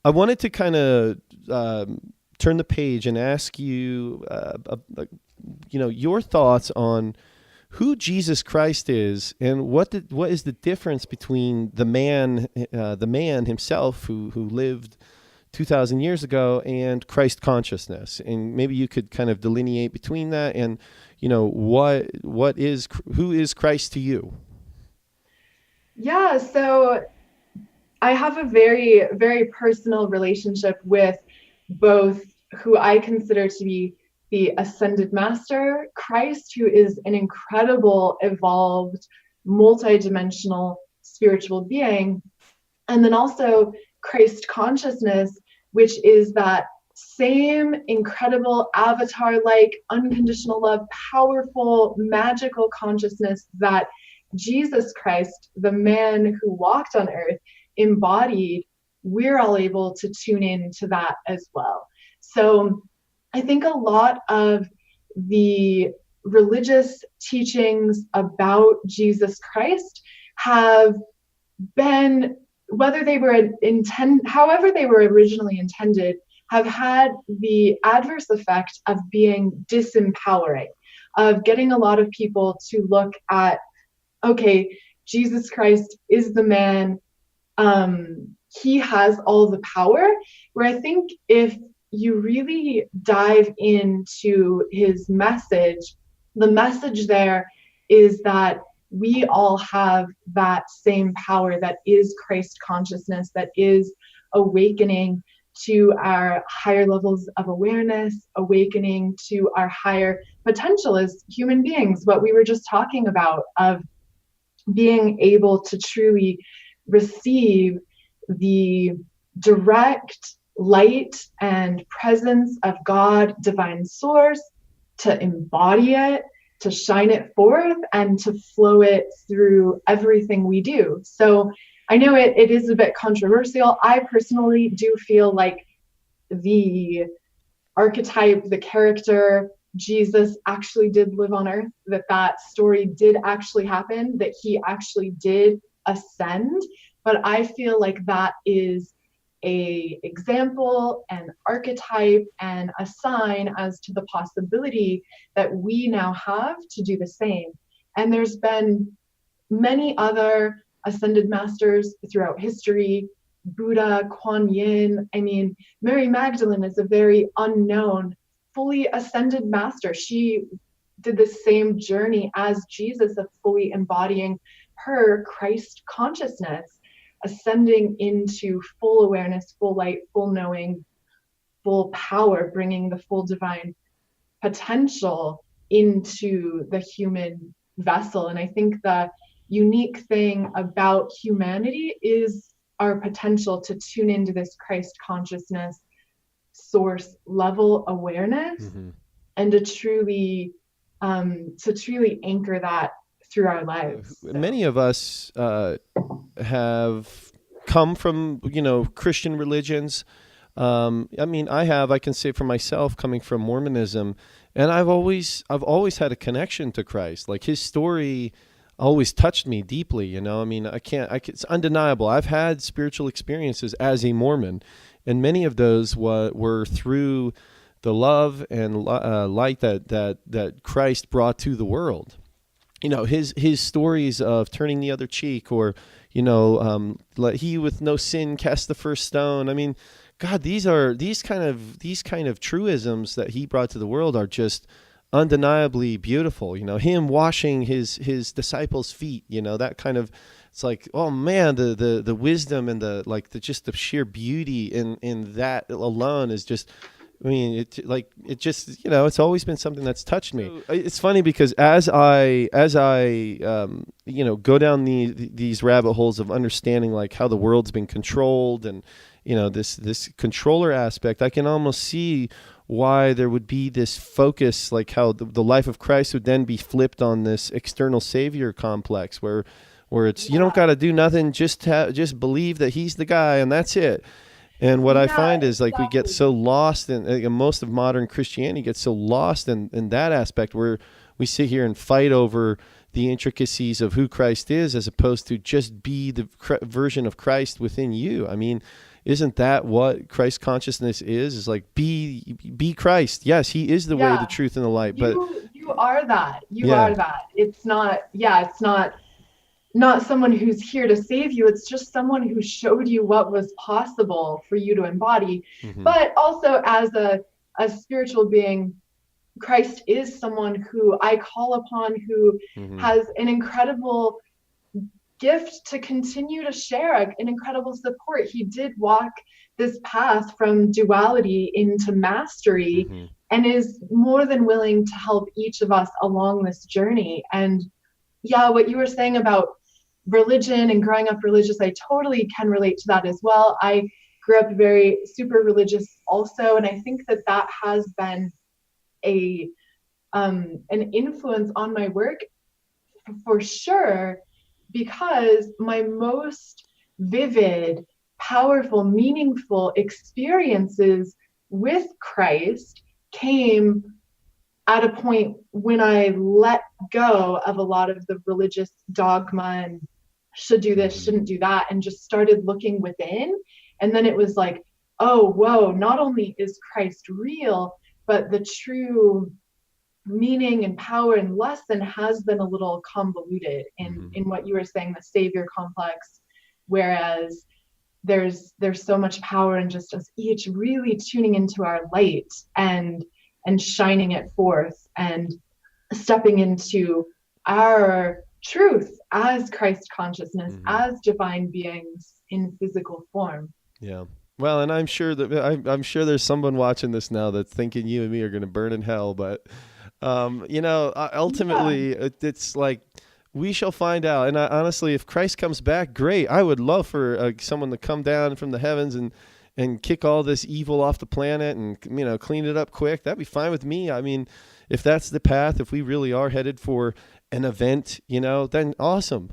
I wanted to kind of turn the page and ask you, your thoughts on who Jesus Christ is, and what is the difference between the man himself who lived 2,000 years ago, and Christ consciousness. And maybe you could kind of delineate between that, and who is Christ to you? Yeah, so I have a very, very personal relationship with both who I consider to be the ascended master, Christ, who is an incredible, evolved, multidimensional spiritual being, and then also Christ consciousness, which is that same incredible avatar like unconditional love, powerful, magical consciousness that Jesus Christ, the man who walked on earth, embodied. We're all able to tune in to that as well. So I think a lot of the religious teachings about Jesus Christ have been, whether they were however they were originally intended, have had the adverse effect of being disempowering, of getting a lot of people to look at, okay, Jesus Christ is the man, he has all the power, where I think if you really dive into his message, the message there is that we all have that same power that is Christ consciousness, that is awakening to our higher levels of awareness, awakening to our higher potential as human beings, what we were just talking about, of being able to truly receive the direct light and presence of God, divine source, to embody it, to shine it forth, and to flow it through everything we do. So I know it is a bit controversial. I personally do feel like the archetype, the character, Jesus actually did live on earth, that story did actually happen, that he actually did ascend. But I feel like that is a example, an archetype, and a sign as to the possibility that we now have to do the same. And there's been many other ascended masters throughout history. Buddha, Kuan Yin, Mary Magdalene is a very unknown, fully ascended master. She did the same journey as Jesus of fully embodying her Christ consciousness, ascending into full awareness, full light, full knowing, full power, bringing the full divine potential into the human vessel. And I think the unique thing about humanity is our potential to tune into this Christ consciousness source level awareness, mm-hmm. and to truly anchor that through our lives. So. Many of us have come from, Christian religions. I can say for myself, coming from Mormonism, and I've always had a connection to Christ. Like, his story always touched me deeply. It's undeniable. I've had spiritual experiences as a Mormon, and many of those were through the love and light that Christ brought to the world. His stories of turning the other cheek, or let he with no sin cast the first stone. God, these kind of truisms that he brought to the world are just undeniably beautiful. Him washing his disciples' feet, that kind of, it's like, oh man, the wisdom and the sheer beauty in that alone is just, it's always been something that's touched me. It's funny because as I go down these rabbit holes of understanding like how the world's been controlled, and this controller aspect, I can almost see why there would be this focus, like how the life of Christ would then be flipped on this external savior complex, where it's, you don't got to do nothing, just believe that he's the guy and that's it. And what I find is, like, we get so lost in, most of modern Christianity gets so lost in that aspect, where we sit here and fight over the intricacies of who Christ is, as opposed to just be the version of Christ within you. isn't that what Christ consciousness is like be Christ. Yes, he is the way, Yeah, the truth, and the light. But you are that. You yeah. are that. It's not, yeah, it's not someone who's here to save you. It's just someone who showed you what was possible for you to embody. Hmm. But also as a spiritual being, Christ is someone who I call upon, who Hmm. has an incredible gift to continue to share, an incredible support. He did walk this path from duality into mastery Hmm. and is more than willing to help each of us along this journey. And yeah, what you were saying about religion and growing up religious, I totally can relate to that as well. I grew up very super religious also, and I think that that has been a an influence on my work for sure, because my most vivid, powerful, meaningful experiences with Christ came at a point when I let go of a lot of the religious dogma and should do this, Hmm. shouldn't do that, and just started looking within. And then it was like, oh, whoa, not only is Christ real, but the true meaning and power and lesson has been a little convoluted Hmm. in what you were saying, the savior complex, whereas there's so much power in just us each really tuning into our light and shining it forth and stepping into our truth as Christ consciousness, Hmm. as divine beings in physical form. Yeah. Well, and I'm sure that I'm sure there's someone watching this now that's thinking you and me are going to burn in hell. But Yeah. ultimately, it's like we shall find out. And honestly, if Christ comes back, great. I would love for someone to come down from the heavens and kick all this evil off the planet and clean it up quick. That'd be fine with me. I mean, if that's the path, if we really are headed for an event, then awesome.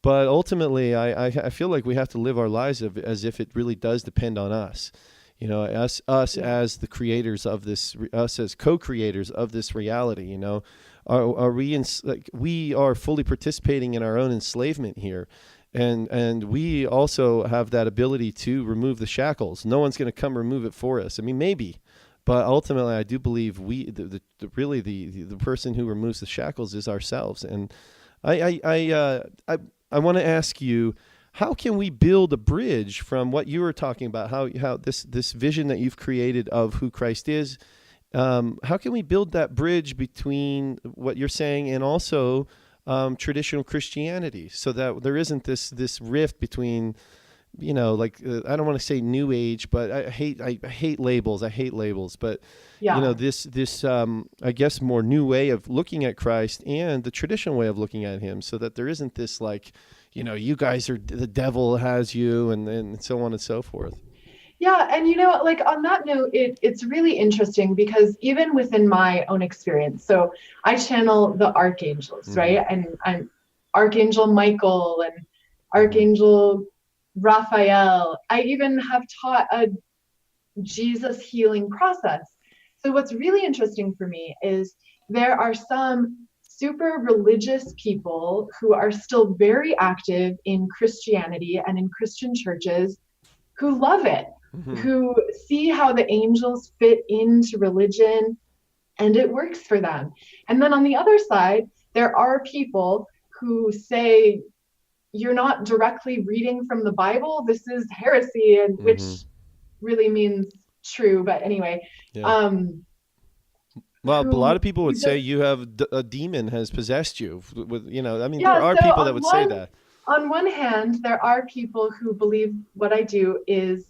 But ultimately, I feel like we have to live our lives as if it really does depend on us. Us Yeah. as the creators of this, us as co-creators of this reality. Are we like we are fully participating in our own enslavement here, and we also have that ability to remove the shackles. No one's going to come remove it for us. I mean, maybe, but ultimately, I do believe really the person who removes the shackles is ourselves. And I want to ask you, how can we build a bridge from what you were talking about, how this vision that you've created of who Christ is, how can we build that bridge between what you're saying and also traditional Christianity, so that there isn't this rift between, I don't want to say new age, but I hate labels. I hate labels, but Yeah. this I guess more new way of looking at Christ and the traditional way of looking at him, so that there isn't this like, you guys are, the devil has you, and so on and so forth. Yeah, and like on that note, it's really interesting because even within my own experience, so I channel the archangels, Mm-hmm. right? And I'm Archangel Michael and Mm-hmm. Archangel Raphael. I even have taught a Jesus healing process. So what's really interesting for me is there are some super religious people who are still very active in Christianity and in Christian churches who love it, Mm-hmm. who see how the angels fit into religion and it works for them. And then on the other side, there are people who say, you're not directly reading from the Bible. This is heresy, and Mm-hmm. which really means true. But anyway, Yeah. um, Well, a lot of people who would say just, you have a demon has possessed you. I mean, there yeah. are So people that would say that. on one hand, there are people who believe what I do is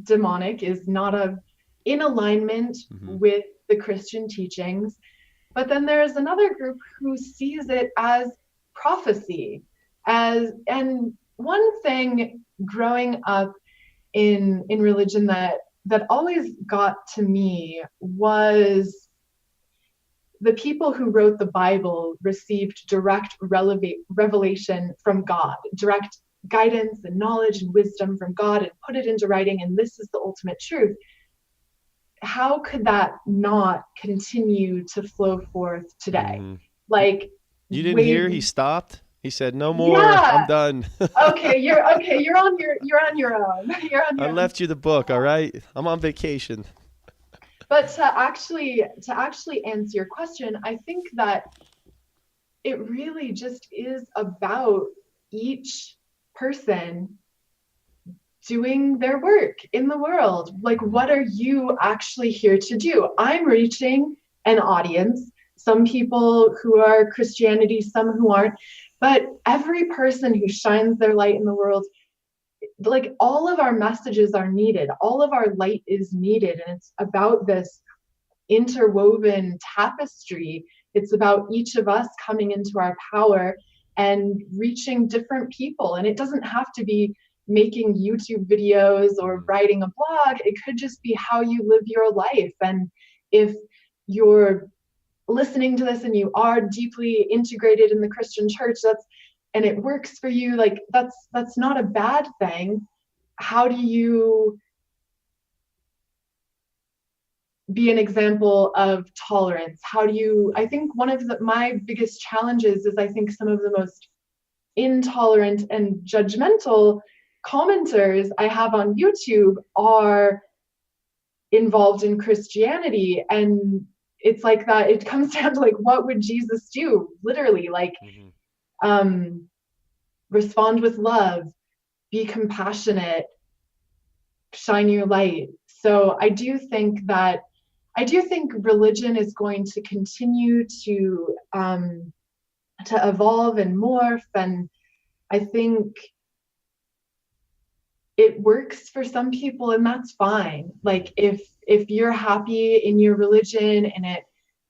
demonic, is not in alignment Mm-hmm. with the Christian teachings. But then there's another group who sees it as prophecy. And one thing growing up in religion that always got to me was the people who wrote the Bible received direct revelation from God, direct guidance and knowledge and wisdom from God, and put it into writing, and this is the ultimate truth. How could that not continue to flow forth today? Mm-hmm. Like, You didn't way, hear he stopped? He said, "No more. I'm Yeah. done. Okay. You're on your own. You're on I your own. left you the book. All right. I'm on vacation." But to actually answer your question, I think that it really just is about each person doing their work in the world. Like, Mhm. what are you actually here to do? I'm reaching an audience, some people who are Christianity, some who aren't, but every person who shines their light in the world, like all of our messages are needed, all of our light is needed. And it's about this interwoven tapestry. It's about each of us coming into our power and reaching different people. And it doesn't have to be making YouTube videos or Mhm. writing a blog. It could just be how you live your life. And if you're listening to this and you are deeply integrated in the Christian church, and it works for you, like that's not a bad thing. How do you be an example of tolerance? How do you, I think one of my biggest challenges is, I think some of the most intolerant and judgmental commenters I have on YouTube are involved in Christianity. And it's like that, it comes down to like, what would Jesus do? Literally, like, Mhm. um, respond with love, be compassionate, shine your light. So I do think religion is going to continue to evolve and morph, and I think it works for some people, and that's fine. Mhm. Like if you're happy in your religion, and it,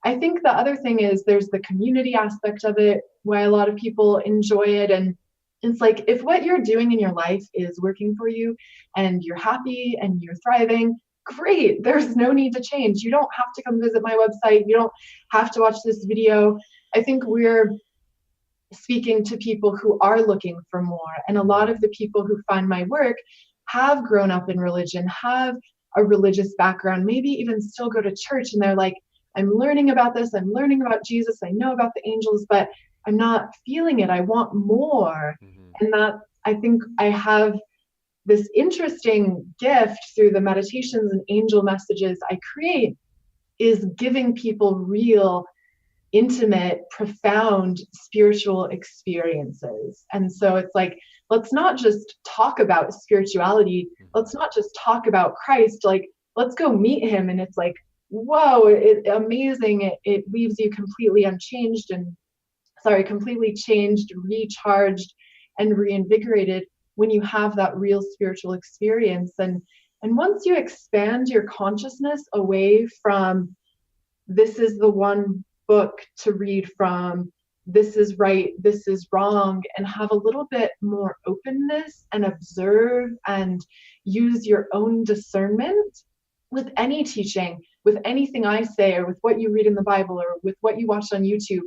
I think the other thing is there's the community aspect of it, why a lot of people enjoy it. And it's like, if what you're doing in your life is working for you and you're happy and you're thriving, great. There's no need to change. You don't have to come visit my website. You don't have to watch this video. I think we're speaking to people who are looking for more. And a lot Mhm. of the people who find my work have grown up in religion, have a religious background, maybe even still go to church. And they're like, I'm learning about this. I'm learning about Jesus. I know about the angels, but I'm not feeling it. I want more. Mhm. And that, I think I have this interesting gift through the meditations and angel messages I create, is giving people real, intimate, profound spiritual experiences. And so it's like, let's not just talk about spirituality. Mhm. Let's not just talk about Christ. Like, let's go meet him. And it's like, whoa, amazing. It leaves you completely unchanged and, sorry, completely changed, recharged, and reinvigorated when you have that real spiritual experience. And once you expand your consciousness away from, this is the one book to read from, this is right, this is wrong, and have a little bit more openness and observe and use your own discernment with any teaching, with anything I say, or with what you read in the Bible, or with what you watch on YouTube.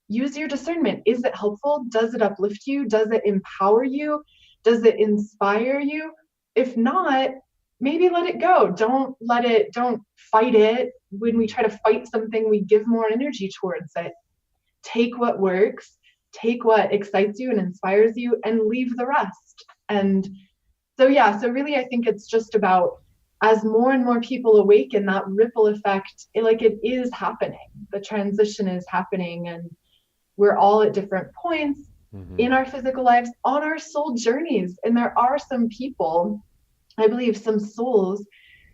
Use your discernment. Is it helpful? Does it uplift you? Does it empower you? Does it inspire you? If not, maybe let it go. Don't fight it. When we Mhm. try to fight something, we give more energy towards it. Take what works, take what excites you and inspires you, and leave the rest. And so, yeah, so really, I think it's just about, as more and more people awaken, that ripple effect, it is happening. The transition is happening, and we're all at different points Mhm. in our physical lives on our soul journeys. And there are some people, I believe, some souls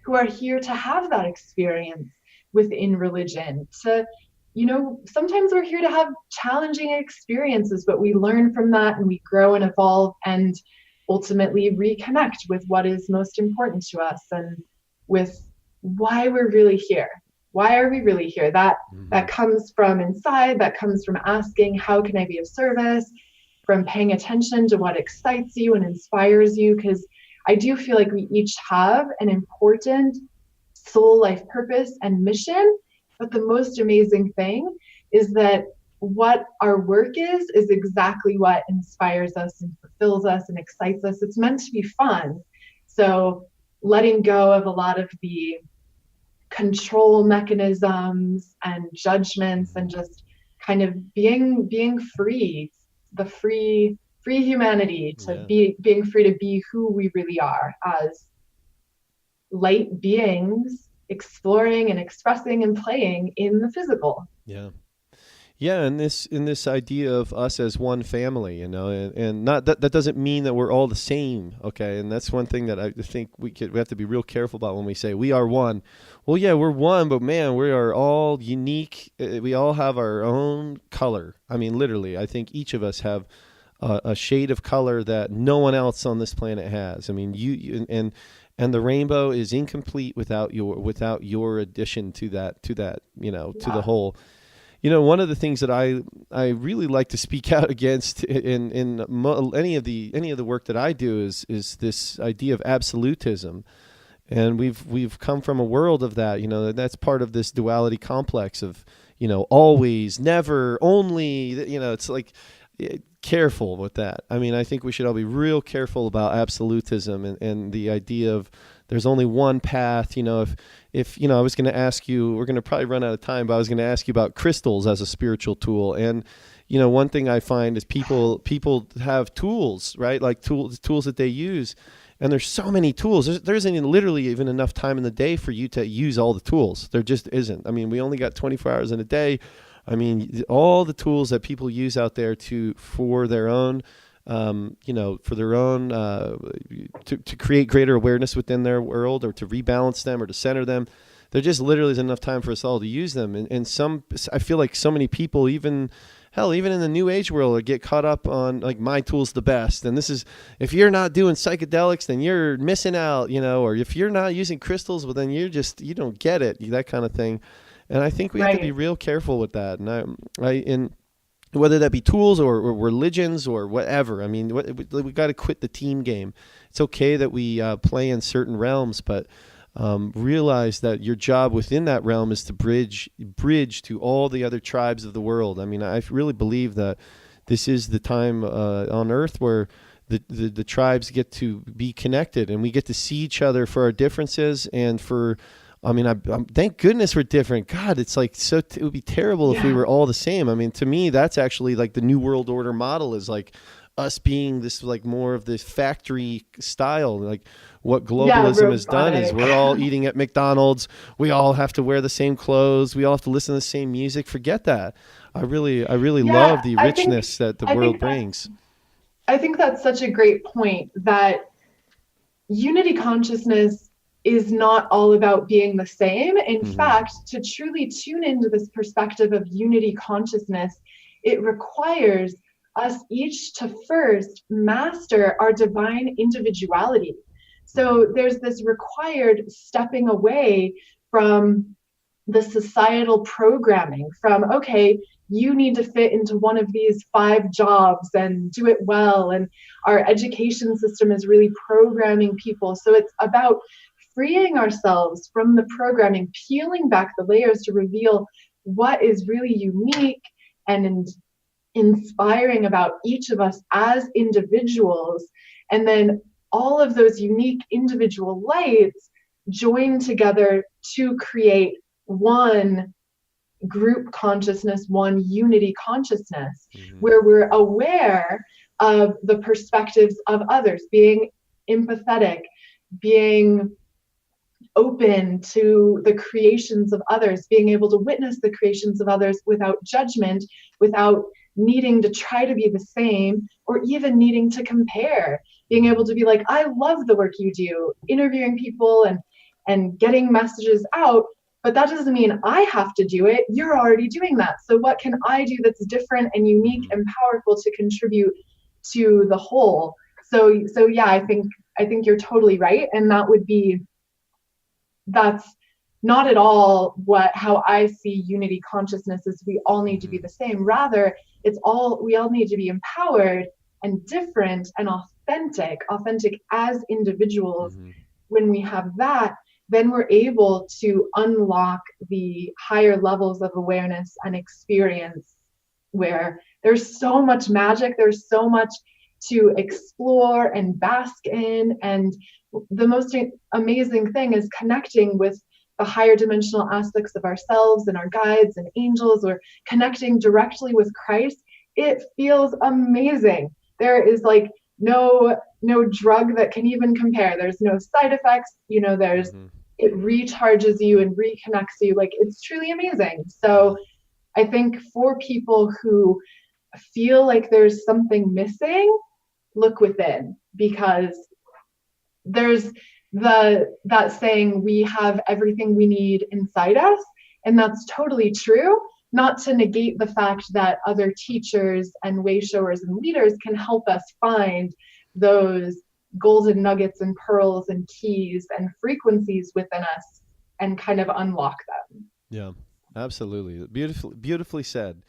who are here to have that experience within religion. Sometimes we're here to have challenging experiences, but we learn from that and we grow and evolve and ultimately reconnect with what is most important to us and with why we're really here. Why are we really here? That Mhm. comes from inside, that comes from asking, how can I be of service? From paying attention to what excites you and inspires you, because I do feel like we each have an important soul life purpose and mission. But the most amazing thing is that what our work is exactly what inspires us and fulfills us and excites us. It's meant to be fun. So letting go of a lot of the control mechanisms and judgments, and Mhm. just kind of being free. the free humanity, to Yeah. being free to be who we really are as light beings, exploring and expressing and playing in the physical. Yeah. Yeah, and this idea of us as one family, and not that doesn't mean that we're all the same, okay? And that's one thing that I think we have to be real careful about when we say we are one. Well, yeah, we're one, but man, we are all unique. We all have our own color. I mean, literally, I think each of us have a shade of color that no one else on this planet has. I mean, and the rainbow is incomplete without your addition to that to the Yeah. whole. One of the things that I really like to speak out against in any of the work that I do is this idea of absolutism, and we've come from a world of that. That's part of this duality complex of always, never, only. It's like, careful with that. I mean, I think we should all be real careful about absolutism and the idea of there's only one path. If I was going to ask you, we're going to probably run out of time, but I was going to ask you about crystals as a spiritual tool. And one thing I find is people have tools, right? Like tools that they use. And there's so many tools. There isn't literally even enough time in the day for you to use all the tools. There just isn't. I mean, we only got 24 hours in a day. I mean, all the tools that people use out there for their own, to create greater awareness within their world, or to rebalance them, or to center them. There just literally isn't enough time for us all to use them. And I feel like so many people, even in the new age world, get caught up on like, my tool's the best. And this is, if you're not doing psychedelics, then you're missing out, or if you're not using crystals, well, then you don't get it, that kind of thing. And I think we have to be Right. real careful with that. And whether that be tools or religions or whatever. I mean, we got to quit the team game. It's okay that we play in certain realms, but realize that your job within that realm is to bridge to all the other tribes of the world. I mean, I really believe that this is the time on Earth where the tribes get to be connected, and we get to see each other for our differences and for. I mean, thank goodness we're different. God, it's like it would be terrible if we Yeah. were all the same. I mean, to me, that's actually like the New World Order model, is like us being this, like, more of this factory style. Like, what Yeah, globalism has done is robotic. we're all eating at McDonald's. We all have to wear the same clothes. We all have to listen to the same music. Forget that. I really love Yeah, the richness that the I world think that brings. I think that's such a great point, that unity consciousness is not all about being the same. In Hmm. fact, to truly tune into this perspective of unity consciousness, it requires us each to first master our divine individuality. Hmm. So there's this required stepping away from the societal programming, from, okay, you need to fit into one of these 5 jobs and do it well. And our education system is really programming people. So it's about freeing ourselves from the programming, peeling back the layers to reveal what is really unique and inspiring about each of us as individuals. And then all of those unique individual lights join together to create one group consciousness, one unity consciousness, Hmm. where we're aware of the perspectives of others, being empathetic, being open to the creations of others, being able to witness the creations of others without judgment, without needing to try to be the same or even needing to compare, being able Hmm. to be like, I love the work you do, interviewing people and getting messages out, but that doesn't mean I have to do it. You're already doing that. So what can I do that's different and unique Hmm. and powerful to contribute to the whole? So yeah, I think you're totally right. And that's not at all how I see unity consciousness, is we all need to be Hmm. the same. Rather, we all need to be empowered and different and authentic as individuals. Hmm. When we have that, then we're able to unlock the higher levels of awareness and experience, where there's so much magic, there's so much to explore and bask in. And the most amazing thing is connecting with the higher dimensional aspects of ourselves and our guides and angels, or connecting directly with Christ it feels amazing. There is like no drug that can even compare. There's no side effects, there's Mm-hmm. it recharges you and reconnects you. Like it's truly amazing. Yeah. So I think for people who feel like there's something missing, look within, because there's that saying, we have everything we need inside us, and that's totally true. Not to negate the fact that other teachers and way showers and leaders can help us find those golden nuggets and pearls and keys and frequencies within us and kind of unlock them. Yeah. Absolutely. Beautifully said.